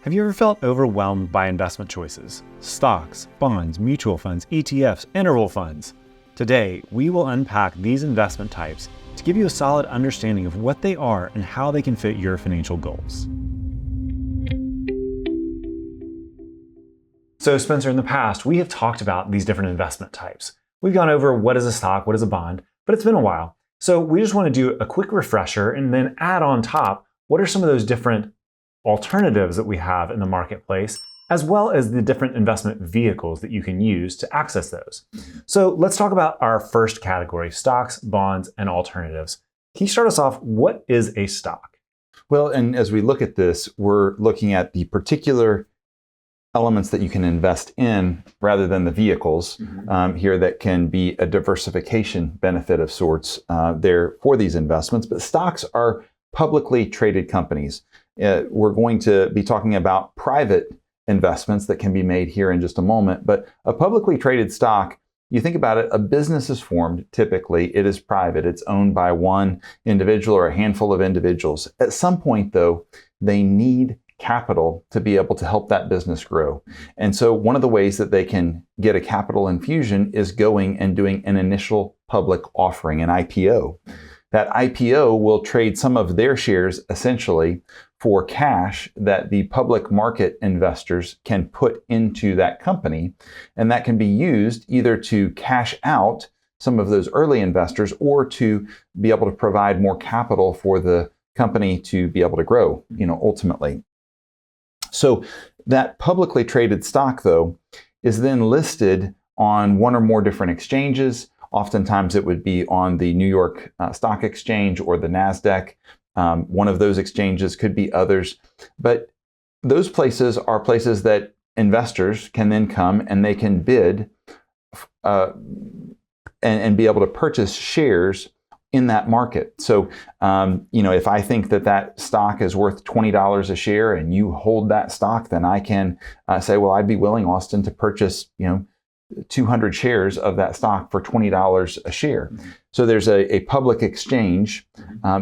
Have you ever felt overwhelmed by investment choices? Stocks, bonds, mutual funds, ETFs, interval funds. Today, we will unpack these investment types to give you a solid understanding of what they are and how they can fit your financial goals. So Spencer, in the past, we have talked about these different investment types. We've gone over what is a stock, what is a bond, but it's been a while. So we just want to do a quick refresher and then add on top, what are some of those different alternatives that we have in the marketplace, as well as the different investment vehicles that you can use to access those. So let's talk about our first category, stocks, bonds, and alternatives. Can you start us off? What is a stock? Well, and as we look at this, we're looking at the particular elements that you can invest in rather than the vehicles here that can be a diversification benefit of sorts there for these investments. But stocks are publicly traded companies. We're going to be talking about private investments that can be made here in just a moment. But a publicly traded stock, you think about it, a business is formed. Typically, it is private. It's owned by one individual or a handful of individuals. At some point, though, they need capital to be able to help that business grow. And so one of the ways that they can get a capital infusion is going and doing an initial public offering, an IPO. That IPO will trade some of their shares essentially for cash that the public market investors can put into that company. And that can be used either to cash out some of those early investors or to be able to provide more capital for the company to be able to grow, ultimately. So that publicly traded stock, though, is then listed on one or more different exchanges. Oftentimes it would be on the New York Stock Exchange or the NASDAQ. One of those exchanges, could be others. But those places are places that investors can then come and they can bid and be able to purchase shares in that market. So, if I think that stock is worth $20 a share and you hold that stock, then I can say, well, I'd be willing, Austin, to purchase, 200 shares of that stock for $20 a share. So there's a public exchange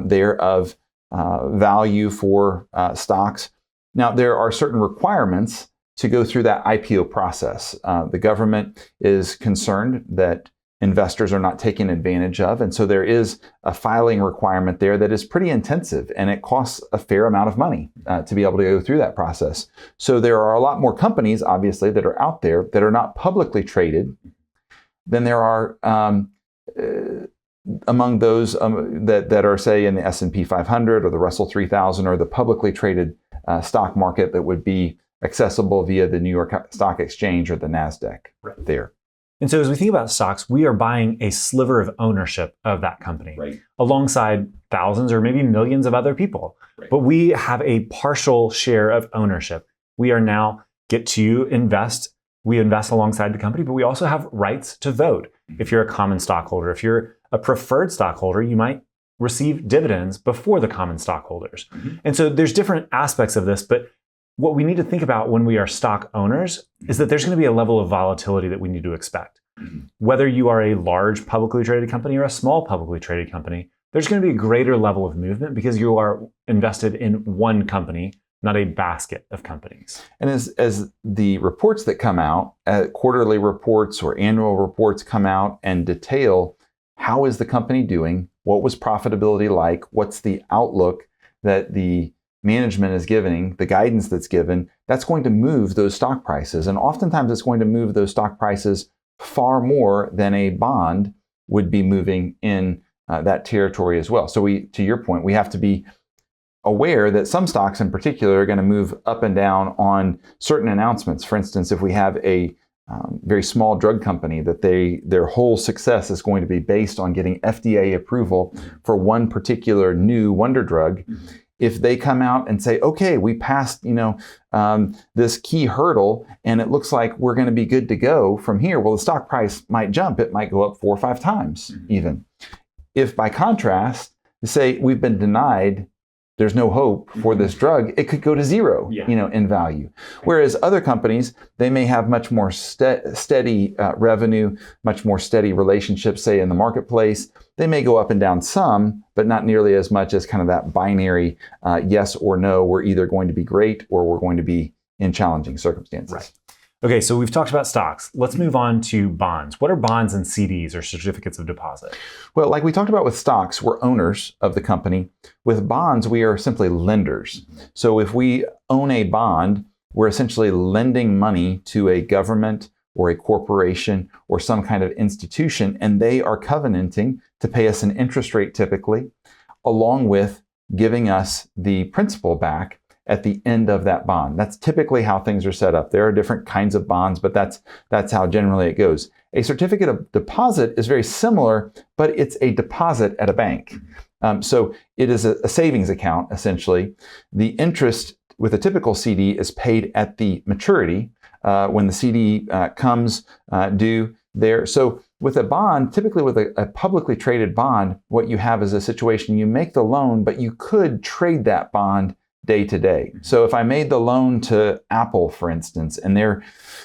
there of value for stocks. Now, there are certain requirements to go through that IPO process. The government is concerned that investors are not taken advantage of. And so there is a filing requirement there that is pretty intensive, and it costs a fair amount of money to be able to go through that process. So there are a lot more companies, obviously, that are out there that are not publicly traded than there are among those that are, say, in the S&P 500 or the Russell 3000 or the publicly traded stock market that would be accessible via the New York Stock Exchange or the NASDAQ there. And so as we think about stocks, we are buying a sliver of ownership of that company alongside thousands or maybe millions of other people. But we have a partial share of ownership. We are now get to invest. We invest alongside the company, but we also have rights to vote. If you're a common stockholder, if you're a preferred stockholder, you might receive dividends before the common stockholders. And so there's different aspects of this, but what we need to think about when we are stock owners is that there's going to be a level of volatility that we need to expect. Whether you are a large publicly traded company or a small publicly traded company, there's going to be a greater level of movement because you are invested in one company, not a basket of companies. And as the reports that come out, quarterly reports or annual reports come out and detail how is the company doing, what was profitability like, what's the outlook that the management is giving, the guidance that's given, that's going to move those stock prices. And oftentimes it's going to move those stock prices far more than a bond would be moving in that territory as well. So to your point, we have to be aware that some stocks in particular are going to move up and down on certain announcements. For instance, if we have a very small drug company that their whole success is going to be based on getting FDA approval for one particular new wonder drug, if they come out and say, okay, we passed, this key hurdle and it looks like we're going to be good to go from here, well, the stock price might jump. It might go up 4 or 5 times even. If by contrast, say we've been denied, there's no hope for this drug, it could go to zero, in value. Whereas other companies, they may have much more steady revenue, much more steady relationships, say in the marketplace. They may go up and down some, but not nearly as much as kind of that binary yes or no. We're either going to be great or we're going to be in challenging circumstances. Right. Okay, so we've talked about stocks. Let's move on to bonds. What are bonds and CDs, or certificates of deposit? Well, like we talked about with stocks, we're owners of the company. With bonds, we are simply lenders. So if we own a bond, we're essentially lending money to a government or a corporation or some kind of institution, and they are covenanting to pay us an interest rate typically, along with giving us the principal back at the end of that bond. That's typically how things are set up. There are different kinds of bonds, but that's how generally it goes. A certificate of deposit is very similar, but it's a deposit at a bank. So it is a savings account, essentially. The interest with a typical CD is paid at the maturity when the CD comes due there. So with a bond, typically with a publicly traded bond, what you have is a situation, you make the loan, but you could trade that bond day to day. So if I made the loan to Apple, for instance, and they're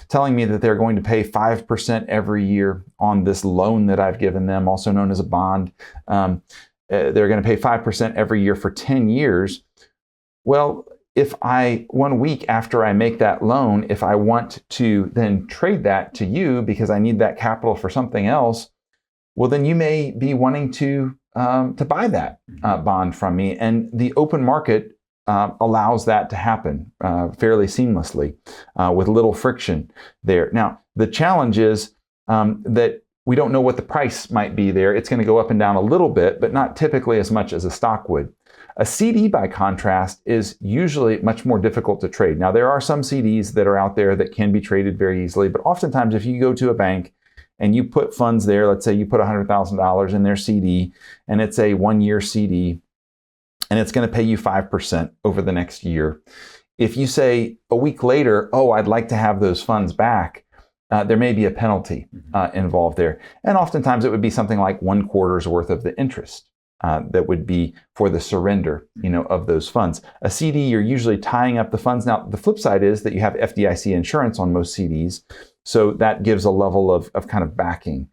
telling me that they're going to pay 5% every year on this loan that I've given them, also known as a bond, they're going to pay 5% every year for 10 years. Well, if 1 week after I make that loan, if I want to then trade that to you because I need that capital for something else, well, then you may be wanting to buy that bond from me. And the open market allows that to happen fairly seamlessly with little friction there. Now, the challenge is that we don't know what the price might be there. It's going to go up and down a little bit, but not typically as much as a stock would. A CD, by contrast, is usually much more difficult to trade. Now, there are some CDs that are out there that can be traded very easily, but oftentimes if you go to a bank and you put funds there, let's say you put $100,000 in their CD, and it's a 1-year CD, and it's going to pay you 5% over the next year. If you say a week later, oh, I'd like to have those funds back, there may be a penalty involved there. And oftentimes it would be something like 1 quarter's worth of the interest that would be for the surrender, of those funds. A CD, you're usually tying up the funds. Now, the flip side is that you have FDIC insurance on most CDs. So that gives a level of kind of backing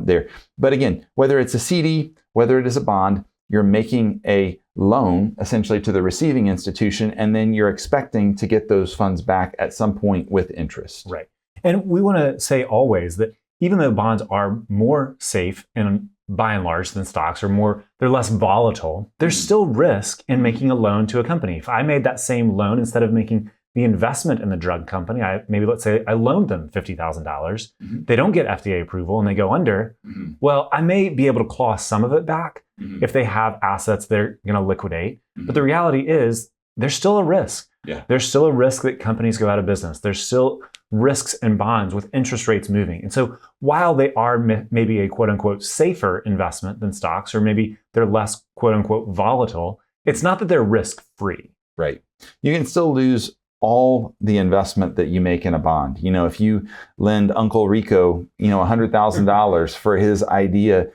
there. But again, whether it's a CD, whether it is a bond, you're making a loan essentially to the receiving institution, and then you're expecting to get those funds back at some point with interest. Right. And we want to say always that even though bonds are more safe and by and large than stocks, they're less volatile, there's still risk in making a loan to a company. If I made that same loan, instead of making the investment in the drug company, let's say I loaned them $50,000, they don't get FDA approval and they go under, well, I may be able to claw some of it back if they have assets they're going to liquidate. But the reality is there's still a risk. Yeah. There's still a risk that companies go out of business. There's still risks in bonds with interest rates moving. And so while they are maybe a quote unquote safer investment than stocks, or maybe they're less quote unquote volatile, it's not that they're risk free. Right. You can still lose all the investment that you make in a bond. If you lend Uncle Rico, $100,000 for his idea,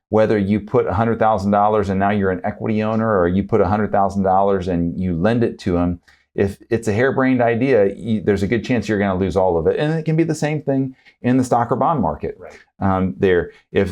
whether you put $100,000 and now you're an equity owner, or you put $100,000 and you lend it to him, if it's a harebrained idea, there's a good chance you're going to lose all of it. And it can be the same thing in the stock or bond market. Right. If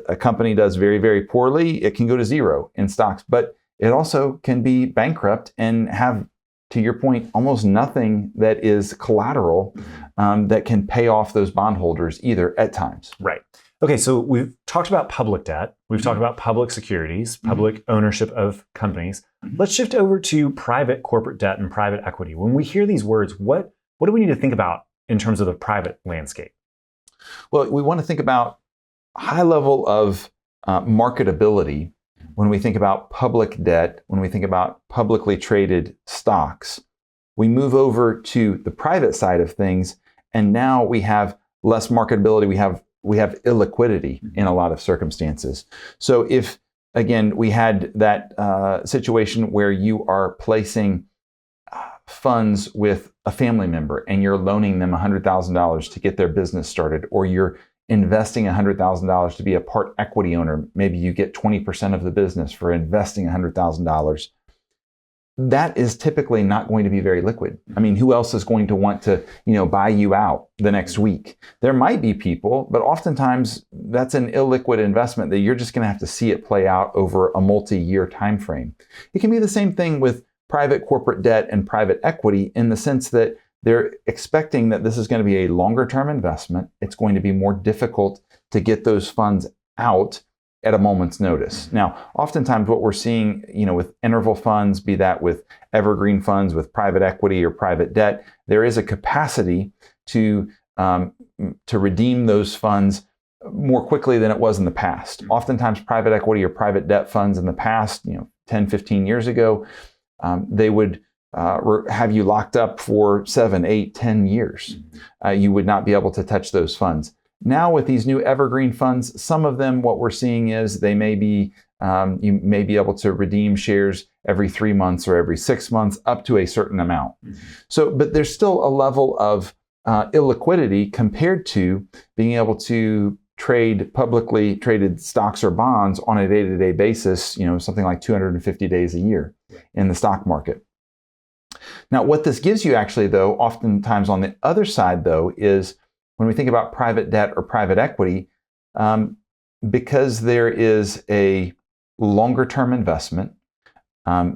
a company does very, very poorly, it can go to zero in stocks, but it also can be bankrupt and have, to your point, almost nothing that is collateral that can pay off those bondholders either at times. Right. Okay, so we've talked about public debt. We've talked about public securities, public ownership of companies. Let's shift over to private corporate debt and private equity. When we hear these words, what do we need to think about in terms of the private landscape? Well, we want to think about high level of marketability when we think about public debt, when we think about publicly traded stocks. We move over to the private side of things, and now we have less marketability. We have illiquidity in a lot of circumstances. So if, again, we had that situation where you are placing funds with a family member and you're loaning them $100,000 to get their business started, or you're investing $100,000 to be a part equity owner, maybe you get 20% of the business for investing $100,000. That is typically not going to be very liquid. I mean, who else is going to want to, buy you out the next week? There might be people, but oftentimes that's an illiquid investment that you're just going to have to see it play out over a multi-year time frame. It can be the same thing with private corporate debt and private equity in the sense that they're expecting that this is going to be a longer term investment. It's going to be more difficult to get those funds out at a moment's notice. Now, oftentimes what we're seeing, with interval funds, be that with evergreen funds, with private equity or private debt, there is a capacity to redeem those funds more quickly than it was in the past. Oftentimes private equity or private debt funds in the past, 10, 15 years ago, they would have you locked up for 7, 8, 10 years. You would not be able to touch those funds. Now with these new evergreen funds, some of them, what we're seeing is they may be, you may be able to redeem shares every 3 months or every 6 months up to a certain amount. So, but there's still a level of illiquidity compared to being able to trade publicly traded stocks or bonds on a day-to-day basis, something like 250 days a year in the stock market. Now, what this gives you actually, though, oftentimes on the other side, though, is when we think about private debt or private equity, because there is a longer term investment,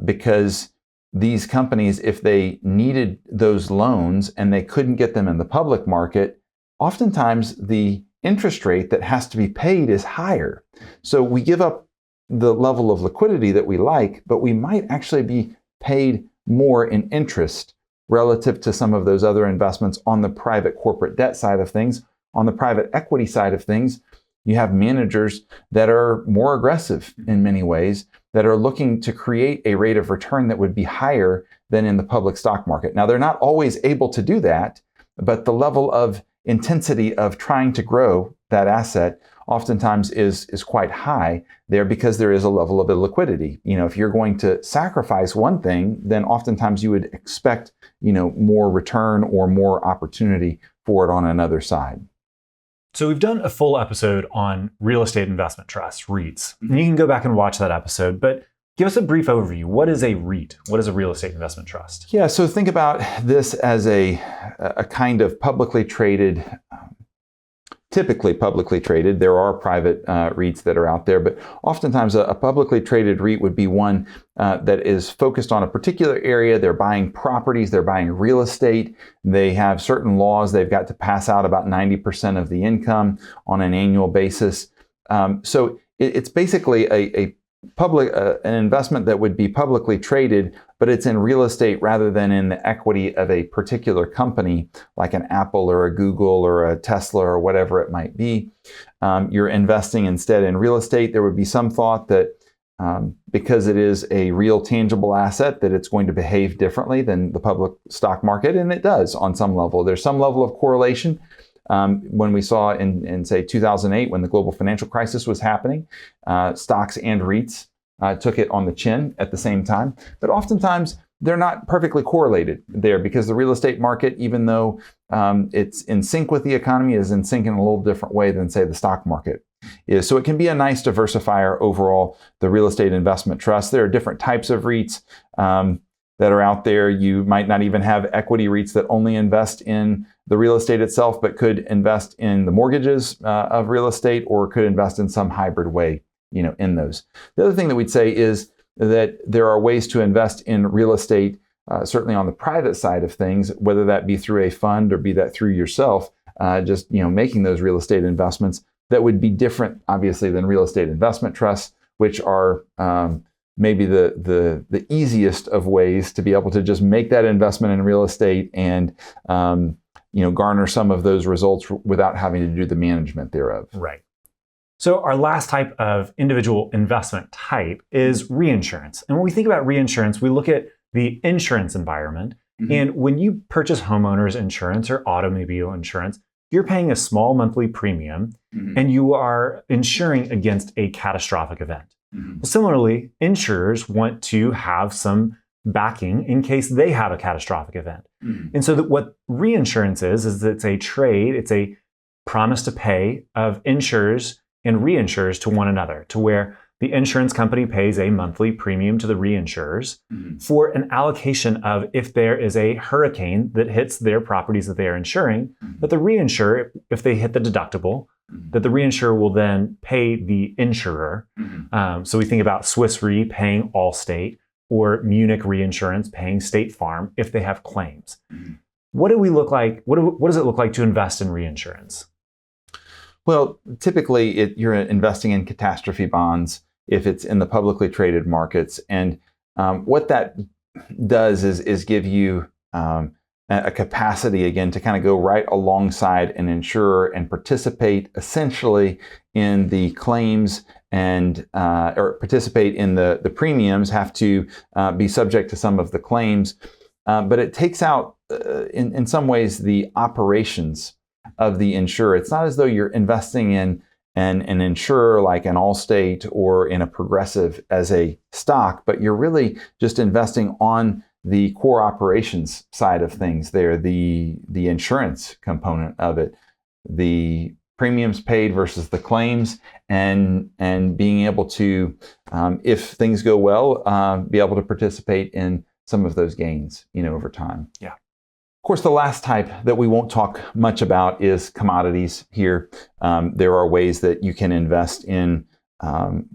because these companies, if they needed those loans and they couldn't get them in the public market, oftentimes the interest rate that has to be paid is higher. So we give up the level of liquidity that we like, but we might actually be paid more in interest relative to some of those other investments on the private corporate debt side of things. On the private equity side of things, you have managers that are more aggressive in many ways, that are looking to create a rate of return that would be higher than in the public stock market. Now, they're not always able to do that, but the level of intensity of trying to grow that asset oftentimes is quite high there because there is a level of illiquidity. If you're going to sacrifice one thing, then oftentimes you would expect, more return or more opportunity for it on another side. So we've done a full episode on real estate investment trusts, REITs. And you can go back and watch that episode, but give us a brief overview. What is a REIT? What is a real estate investment trust? Yeah, so think about this as a kind of publicly traded, typically publicly traded. There are private REITs that are out there, but oftentimes a publicly traded REIT would be one that is focused on a particular area. They're buying properties, they're buying real estate. They have certain laws they've got to pass out about 90% of the income on an annual basis. So it's basically a public an investment that would be publicly traded, but it's in real estate rather than in the equity of a particular company like an Apple or a Google or a Tesla or whatever it might be. You're investing instead in real estate. There would be some thought that because it is a real tangible asset, that it's going to behave differently than the public stock market, and it does on some level. There's some level of correlation. When we saw in say 2008, when the global financial crisis was happening, stocks and REITs took it on the chin at the same time. But oftentimes they're not perfectly correlated there because the real estate market, even though it's in sync with the economy, is in sync in a little different way than say the stock market is. So it can be a nice diversifier overall, the real estate investment trust. There are different types of REITs that are out there. You might not even have equity REITs that only invest in the real estate itself, but could invest in the mortgages of real estate or could invest in some hybrid way, in those. The other thing that we'd say is that there are ways to invest in real estate, certainly on the private side of things, whether that be through a fund or be that through yourself, just, making those real estate investments that would be different, obviously, than real estate investment trusts, which are maybe the easiest of ways to be able to just make that investment in real estate and garner some of those results without having to do the management thereof. Right. So our last type of individual investment type is reinsurance. And when we think about reinsurance, we look at the insurance environment. Mm-hmm. And when you purchase homeowners insurance or automobile insurance, you're paying a small monthly premium, mm-hmm. and you are insuring against a catastrophic event. Mm-hmm. Similarly, insurers want to have some backing in case they have a catastrophic event. Mm-hmm. And so what reinsurance is it's a trade, it's a promise to pay of insurers and reinsurers to one another, to where the insurance company pays a monthly premium to the reinsurers, mm-hmm. for an allocation of if there is a hurricane that hits their properties that they are insuring, mm-hmm. that the reinsurer, if they hit the deductible, mm-hmm. that the reinsurer will then pay the insurer. Mm-hmm. So we think about Swiss Re paying Allstate or Munich Reinsurance paying State Farm if they have claims. What do we look like? What does it look like to invest in reinsurance? Well, typically you're investing in catastrophe bonds if it's in the publicly traded markets. And what that does is give you a capacity, again, to kind of go right alongside an insurer and participate essentially in the claims and or participate in the premiums, have to be subject to some of the claims. But it takes out, in some ways, the operations of the insurer. It's not as though you're investing in an insurer like an Allstate or in a Progressive as a stock, but you're really just investing on the core operations side of things there, the insurance component of it, the premiums paid versus the claims, and being able to, if things go well, be able to participate in some of those gains, over time. Yeah. Of course, the last type that we won't talk much about is commodities here. There are ways that you can invest in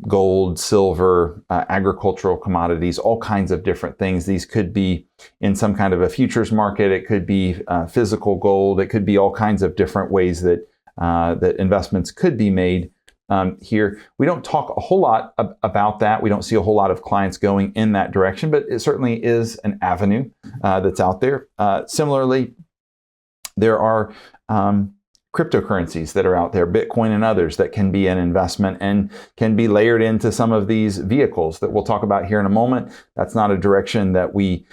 gold, silver, agricultural commodities, all kinds of different things. These could be in some kind of a futures market. It could be physical gold. It could be all kinds of different ways that that investments could be made. Here, we don't talk a whole lot about that. We don't see a whole lot of clients going in that direction, but it certainly is an avenue that's out there. Similarly, there are cryptocurrencies that are out there, Bitcoin and others, that can be an investment and can be layered into some of these vehicles that we'll talk about here in a moment. That's not a direction that we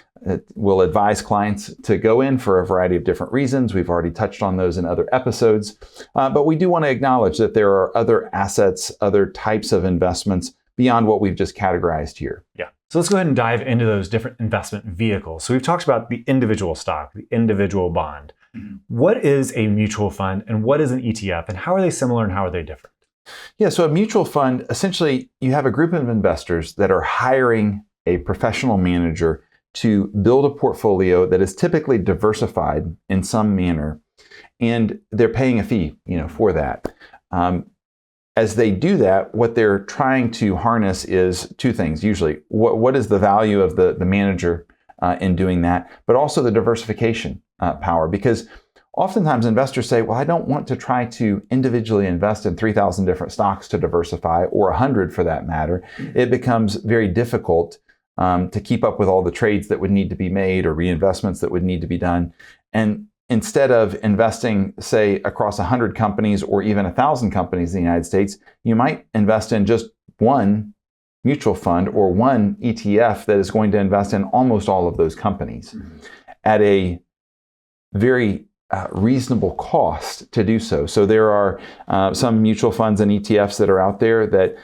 will advise clients to go in for a variety of different reasons. We've already touched on those in other episodes. But we do want to acknowledge that there are other assets, other types of investments beyond what we've just categorized here. Yeah. So let's go ahead and dive into those different investment vehicles. So we've talked about the individual stock, the individual bond. What is a mutual fund and what is an ETF, and how are they similar and how are they different? Yeah, so a mutual fund, essentially you have a group of investors that are hiring a professional manager to build a portfolio that is typically diversified in some manner, and they're paying a fee, for that. As they do that, what they're trying to harness is two things. Usually, what is the value of the manager in doing that, but also the diversification power, because oftentimes investors say, well, I don't want to try to individually invest in 3,000 different stocks to diversify, or 100 for that matter. It becomes very difficult to keep up with all the trades that would need to be made or reinvestments that would need to be done. And instead of investing, say, across 100 companies or even 1,000 companies in the United States, you might invest in just one mutual fund or one ETF that is going to invest in almost all of those companies at a very reasonable cost to do so. So there are some mutual funds and ETFs that are out there that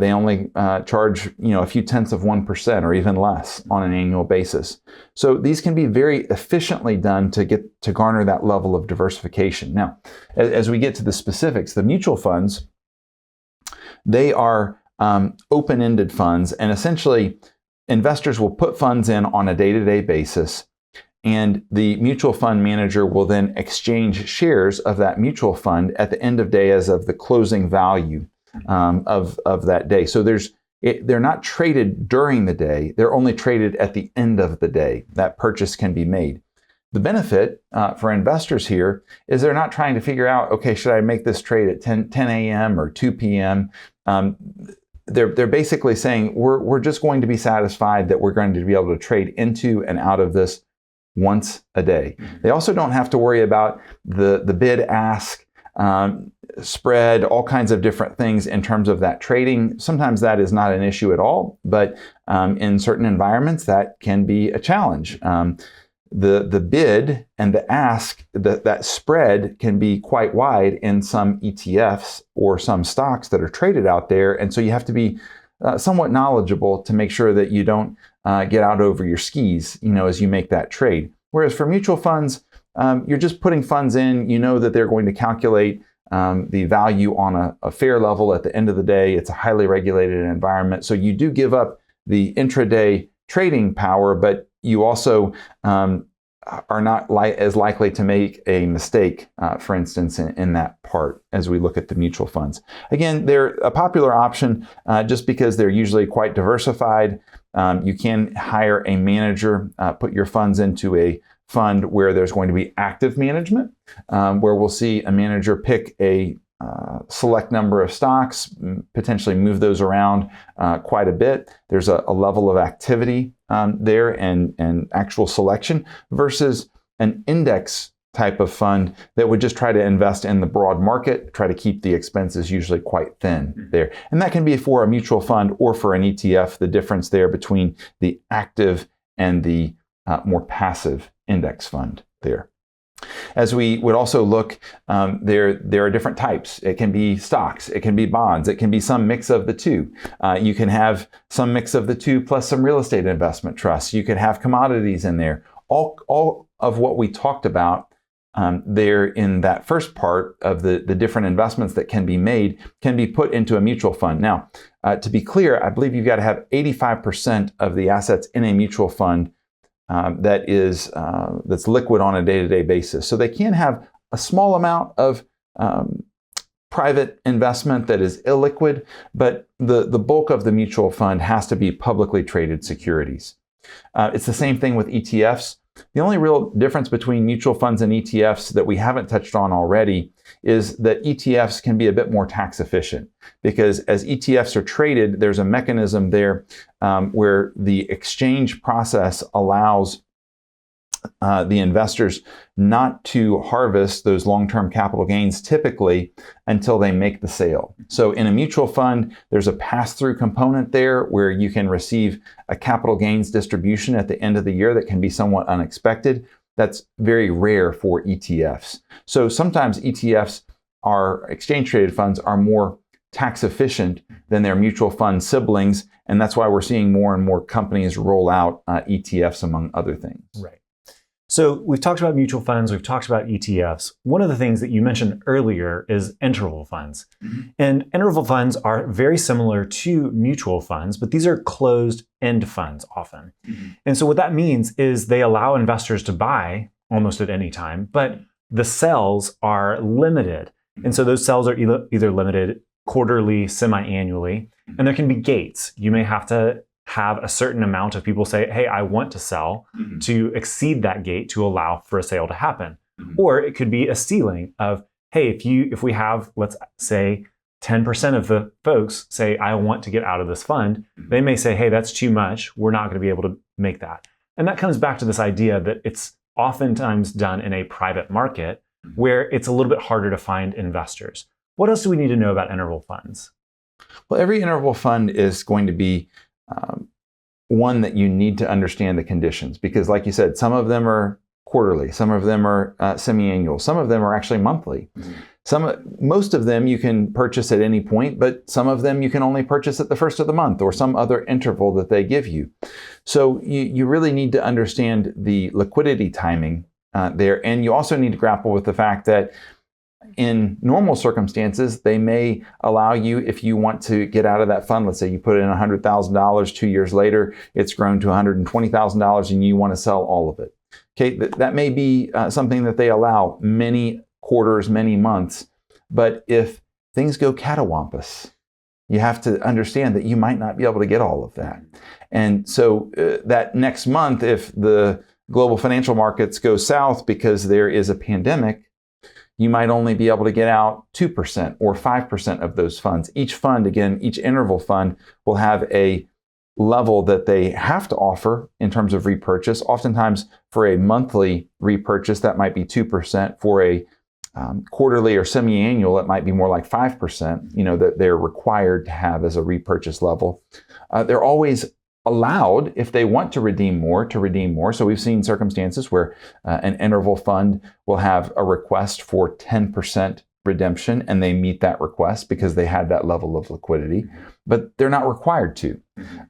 they only charge a few tenths of 1% or even less on an annual basis. So these can be very efficiently done to garner that level of diversification. Now, as we get to the specifics, the mutual funds, they are open-ended funds, and essentially investors will put funds in on a day-to-day basis, and the mutual fund manager will then exchange shares of that mutual fund at the end of day as of the closing value of that day. So they're not traded during the day. They're only traded at the end of the day. That purchase can be made. The benefit for investors here is they're not trying to figure out, okay, should I make this trade at 10 a.m. or 2 p.m.? They're basically saying, we're just going to be satisfied that we're going to be able to trade into and out of this once a day. They also don't have to worry about the bid-ask spread, all kinds of different things in terms of that trading. Sometimes that is not an issue at all, but in certain environments that can be a challenge. The bid and the ask, that spread can be quite wide in some ETFs or some stocks that are traded out there, and so you have to be somewhat knowledgeable to make sure that you don't get out over your skis, as you make that trade. Whereas for mutual funds, you're just putting funds in, that they're going to calculate the value on a fair level at the end of the day. It's a highly regulated environment. So you do give up the intraday trading power, but you also are not as likely to make a mistake, for instance, in that part as we look at the mutual funds. Again, they're a popular option just because they're usually quite diversified. You can hire a manager, put your funds into a fund where there's going to be active management, where we'll see a manager pick a select number of stocks, potentially move those around quite a bit. There's a level of activity there and actual selection versus an index type of fund that would just try to invest in the broad market, try to keep the expenses usually quite thin there. And that can be for a mutual fund or for an ETF, the difference there between the active and the more passive index fund there. As we would also look, there are different types. It can be stocks, it can be bonds, it can be some mix of the two. You can have some mix of the two plus some real estate investment trusts. You could have commodities in there. All of what we talked about there in that first part of the different investments that can be made can be put into a mutual fund. Now, to be clear, I believe you've got to have 85% of the assets in a mutual fund that's liquid on a day-to-day basis. So they can have a small amount of private investment that is illiquid, but the bulk of the mutual fund has to be publicly traded securities. It's the same thing with ETFs. The only real difference between mutual funds and ETFs that we haven't touched on already is that ETFs can be a bit more tax efficient because as ETFs are traded, there's a mechanism there where the exchange process allows the investors not to harvest those long-term capital gains typically until they make the sale. So in a mutual fund, there's a pass-through component there where you can receive a capital gains distribution at the end of the year that can be somewhat unexpected. That's very rare for ETFs. So sometimes ETFs are exchange traded funds are more tax efficient than their mutual fund siblings. And that's why we're seeing more and more companies roll out ETFs among other things. Right. So we've talked about mutual funds, we've talked about ETFs. One of the things that you mentioned earlier is interval funds. And interval funds are very similar to mutual funds, but these are closed-end funds often. And so what that means is they allow investors to buy almost at any time, but the sells are limited. And so those sells are either limited quarterly, semi-annually, and there can be gates. You may have to have a certain amount of people say, hey, I want to sell to exceed that gate to allow for a sale to happen. Or it could be a ceiling of, hey, if we have, let's say 10% of the folks say, I want to get out of this fund, they may say, hey, that's too much. We're not going to be able to make that. And that comes back to this idea that it's oftentimes done in a private market where it's a little bit harder to find investors. What else do we need to know about interval funds? Well, every interval fund is going to be one that you need to understand the conditions because, like you said, some of them are quarterly, some of them are semi-annual, some of them are actually monthly. Most of them you can purchase at any point, but some of them you can only purchase at the first of the month or some other interval that they give you. So you really need to understand the liquidity timing there, and you also need to grapple with the fact that in normal circumstances, they may allow you, if you want to get out of that fund, let's say you put in $100,000, 2 years later, it's grown to $120,000 and you want to sell all of it. Okay, that may be something that they allow many quarters, many months. But if things go catawampus, you have to understand that you might not be able to get all of that. And so that next month, if the global financial markets go south because there is a pandemic, you might only be able to get out 2% or 5% of those funds. Each fund, again, each interval fund will have a level that they have to offer in terms of repurchase. Oftentimes for a monthly repurchase, that might be 2%. For a quarterly or semi-annual, it might be more like 5%, that they're required to have as a repurchase level. They're always allowed, if they want to redeem more, to redeem more. So we've seen circumstances where an interval fund will have a request for 10% redemption, and they meet that request because they had that level of liquidity. But they're not required to.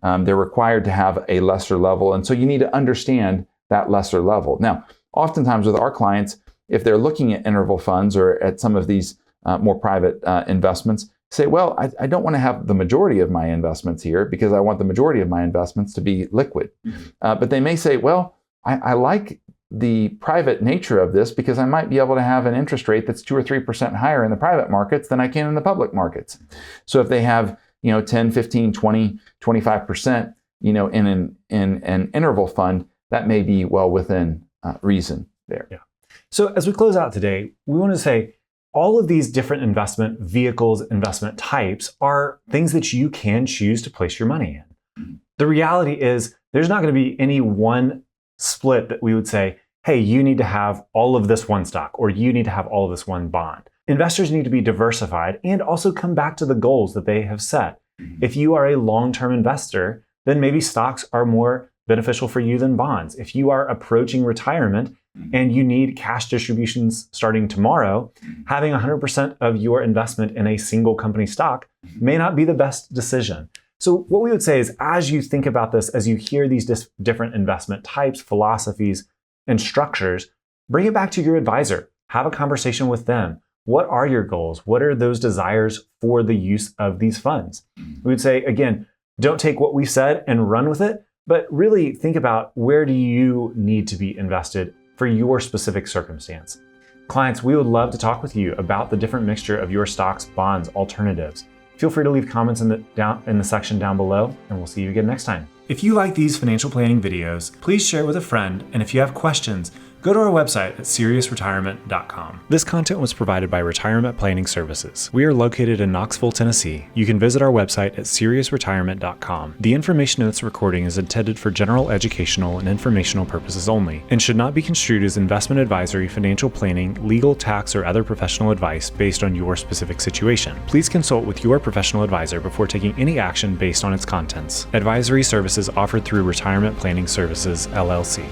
They're required to have a lesser level. And so you need to understand that lesser level. Now, oftentimes with our clients, if they're looking at interval funds or at some of these more private investments, say, well, I don't want to have the majority of my investments here because I want the majority of my investments to be liquid. But they may say, well, I like the private nature of this because I might be able to have an interest rate that's 2 or 3% higher in the private markets than I can in the public markets. So if they have 10, 15, 20, 25%, in an interval fund, that may be well within reason there. Yeah. So as we close out today, we want to say all of these different investment vehicles, investment types are things that you can choose to place your money in. The reality is there's not going to be any one split that we would say, hey, you need to have all of this one stock or you need to have all of this one bond. Investors need to be diversified and also come back to the goals that they have set. If you are a long-term investor, then maybe stocks are more beneficial for you than bonds. If you are approaching retirement and you need cash distributions starting tomorrow, having 100% of your investment in a single company stock may not be the best decision. So what we would say is, as you think about this, as you hear these different investment types, philosophies, and structures, bring it back to your advisor. Have a conversation with them. What are your goals? What are those desires for the use of these funds? We would say, again, don't take what we said and run with it, but really think about where do you need to be invested for your specific circumstance. Clients, we would love to talk with you about the different mixture of your stocks, bonds, alternatives. Feel free to leave comments in the section down below, and we'll see you again next time. If you like these financial planning videos, please share with a friend, and if you have questions, go to our website at SiriusRetirement.com. This content was provided by Retirement Planning Services. We are located in Knoxville, Tennessee. You can visit our website at SiriusRetirement.com. The information in this recording is intended for general educational and informational purposes only, and should not be construed as investment advisory, financial planning, legal, tax, or other professional advice based on your specific situation. Please consult with your professional advisor before taking any action based on its contents. Advisory services offered through Retirement Planning Services, LLC.